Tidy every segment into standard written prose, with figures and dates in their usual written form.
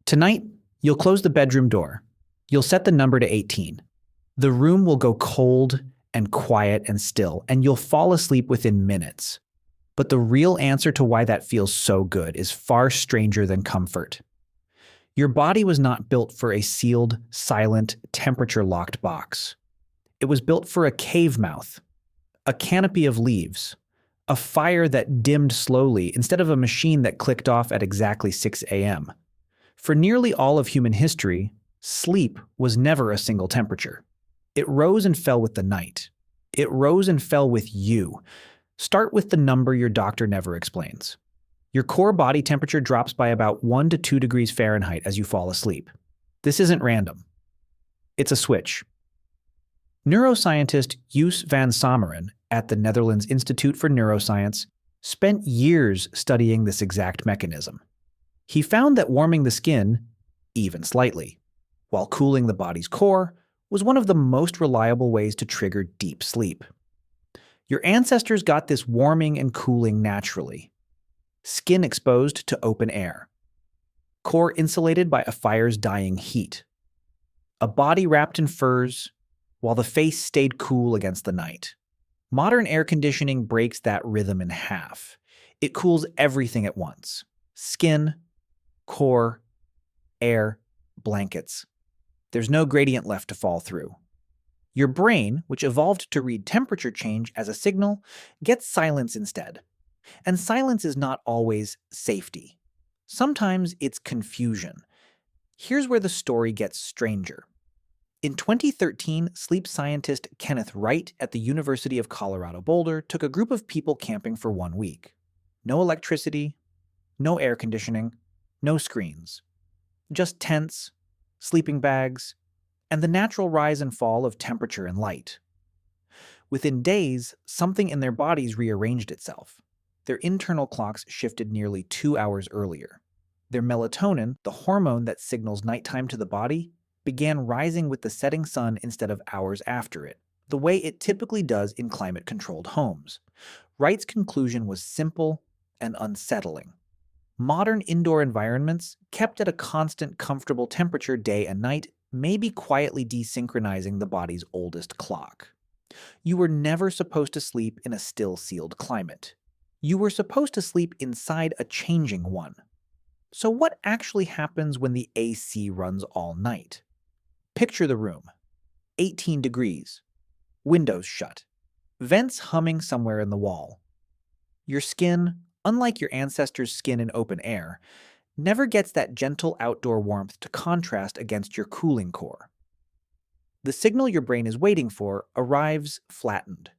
Tonight, you'll close the bedroom door. You'll set the number to 18. The room will go cold and quiet and still, and you'll fall asleep within minutes. But the real answer to why that feels so good is far stranger than comfort. Your body was not built for a sealed, silent, temperature-locked box. It was built for a cave mouth, a canopy of leaves, a fire that dimmed slowly instead of a machine that clicked off at exactly 6 a.m. For nearly all of human history, sleep was never a single temperature. It rose and fell with the night. It rose and fell with you. Start with the number your doctor never explains. Your core body temperature drops by about 1 to 2 degrees Fahrenheit as you fall asleep. This isn't random. It's a switch. Neuroscientist Joos van Someren at the Netherlands Institute for Neuroscience spent years studying this exact mechanism. He found that warming the skin, even slightly, while cooling the body's core, was one of the most reliable ways to trigger deep sleep. Your ancestors got this warming and cooling naturally. Skin exposed to open air. Core insulated by a fire's dying heat. A body wrapped in furs, while the face stayed cool against the night. Modern air conditioning breaks that rhythm in half. It cools everything at once. Skin, core, air, blankets. There's no gradient left to fall through. Your brain, which evolved to read temperature change as a signal, gets silence instead. And silence is not always safety. Sometimes it's confusion. Here's where the story gets stranger. In 2013, sleep scientist Kenneth Wright at the University of Colorado Boulder took a group of people camping for 1 week. No electricity, no air conditioning, no screens. Just tents, sleeping bags, and the natural rise and fall of temperature and light. Within days, something in their bodies rearranged itself. Their internal clocks shifted nearly 2 hours earlier. Their melatonin, the hormone that signals nighttime to the body, began rising with the setting sun instead of hours after it, the way it typically does in climate-controlled homes. Wright's conclusion was simple and unsettling. Modern indoor environments, kept at a constant, comfortable temperature day and night, may be quietly desynchronizing the body's oldest clock. You were never supposed to sleep in a still, sealed climate. You were supposed to sleep inside a changing one. So what actually happens when the AC runs all night? Picture the room. 18 degrees. Windows shut. Vents humming somewhere in the wall. Your skin, unlike your ancestors' skin in open air, never gets that gentle outdoor warmth to contrast against your cooling core. The signal your brain is waiting for arrives flattened,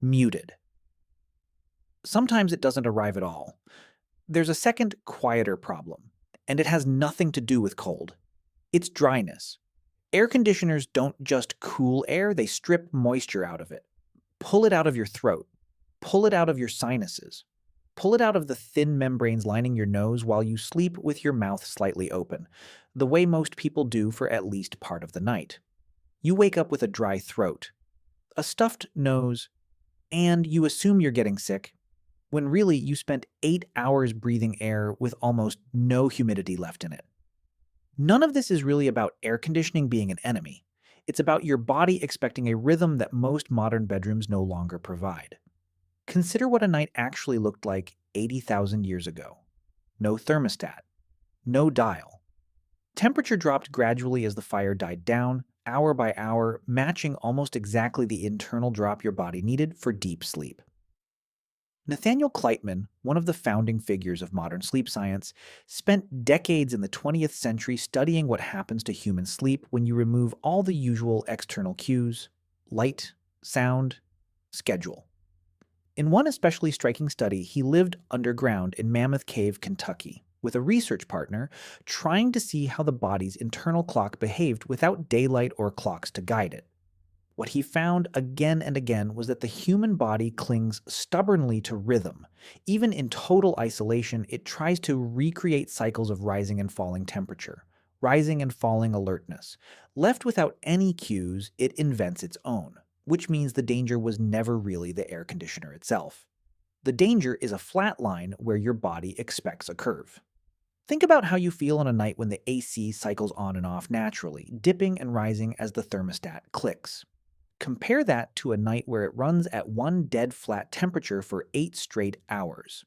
muted. Sometimes it doesn't arrive at all. There's a second, quieter problem, and it has nothing to do with cold. It's dryness. Air conditioners don't just cool air, they strip moisture out of it. Pull it out of your throat. Pull it out of your sinuses. Pull it out of the thin membranes lining your nose while you sleep with your mouth slightly open, the way most people do for at least part of the night. You wake up with a dry throat, a stuffed nose, and you assume you're getting sick, when really you spent 8 hours breathing air with almost no humidity left in it. None of this is really about air conditioning being an enemy. It's about your body expecting a rhythm that most modern bedrooms no longer provide. Consider what a night actually looked like 80,000 years ago. No thermostat. No dial. Temperature dropped gradually as the fire died down, hour by hour, matching almost exactly the internal drop your body needed for deep sleep. Nathaniel Kleitman, one of the founding figures of modern sleep science, spent decades in the 20th century studying what happens to human sleep when you remove all the usual external cues: light, sound, schedule. In one especially striking study, he lived underground in Mammoth Cave, Kentucky, with a research partner, trying to see how the body's internal clock behaved without daylight or clocks to guide it. What he found again and again was that the human body clings stubbornly to rhythm. Even in total isolation, it tries to recreate cycles of rising and falling temperature, rising and falling alertness. Left without any cues, it invents its own, which means the danger was never really the air conditioner itself. The danger is a flat line where your body expects a curve. Think about how you feel on a night when the AC cycles on and off naturally, dipping and rising as the thermostat clicks. Compare that to a night where it runs at one dead flat temperature for 8 straight hours.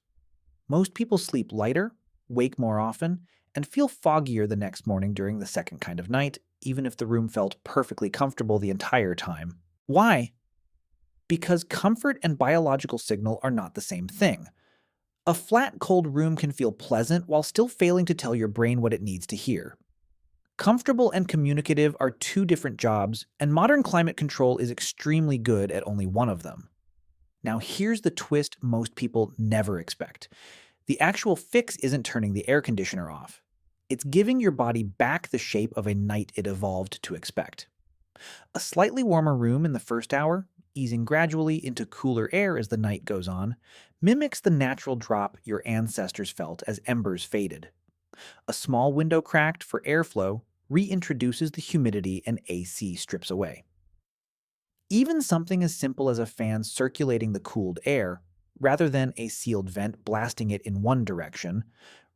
Most people sleep lighter, wake more often, and feel foggier the next morning during the second kind of night, even if the room felt perfectly comfortable the entire time. Why? Because comfort and biological signal are not the same thing. A flat, cold room can feel pleasant while still failing to tell your brain what it needs to hear. Comfortable and communicative are two different jobs, and modern climate control is extremely good at only one of them. Now, here's the twist most people never expect. The actual fix isn't turning the air conditioner off. It's giving your body back the shape of a night it evolved to expect. A slightly warmer room in the first hour, easing gradually into cooler air as the night goes on, mimics the natural drop your ancestors felt as embers faded. A small window cracked for airflow reintroduces the humidity and AC strips away. Even something as simple as a fan circulating the cooled air, rather than a sealed vent blasting it in one direction,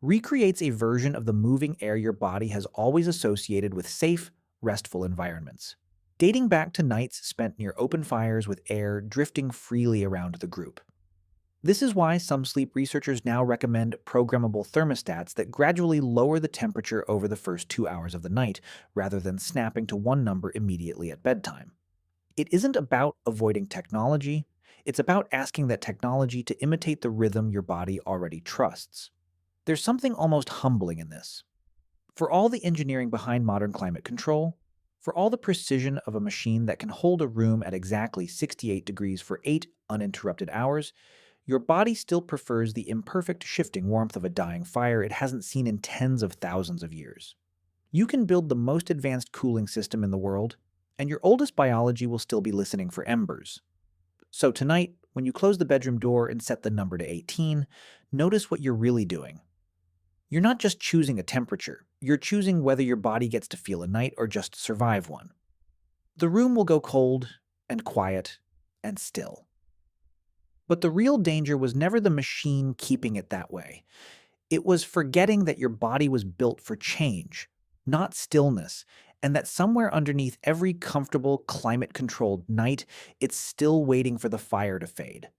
recreates a version of the moving air your body has always associated with safe, restful environments, dating back to nights spent near open fires with air drifting freely around the group. This is why some sleep researchers now recommend programmable thermostats that gradually lower the temperature over the first 2 hours of the night, rather than snapping to one number immediately at bedtime. It isn't about avoiding technology, it's about asking that technology to imitate the rhythm your body already trusts. There's something almost humbling in this. For all the engineering behind modern climate control, for all the precision of a machine that can hold a room at exactly 68 degrees for 8 uninterrupted hours, your body still prefers the imperfect shifting warmth of a dying fire it hasn't seen in tens of thousands of years. You can build the most advanced cooling system in the world, and your oldest biology will still be listening for embers. So tonight, when you close the bedroom door and set the number to 18, notice what you're really doing. You're not just choosing a temperature, you're choosing whether your body gets to feel a night or just survive one. The room will go cold and quiet and still. But the real danger was never the machine keeping it that way. It was forgetting that your body was built for change, not stillness, and that somewhere underneath every comfortable, climate-controlled night, it's still waiting for the fire to fade.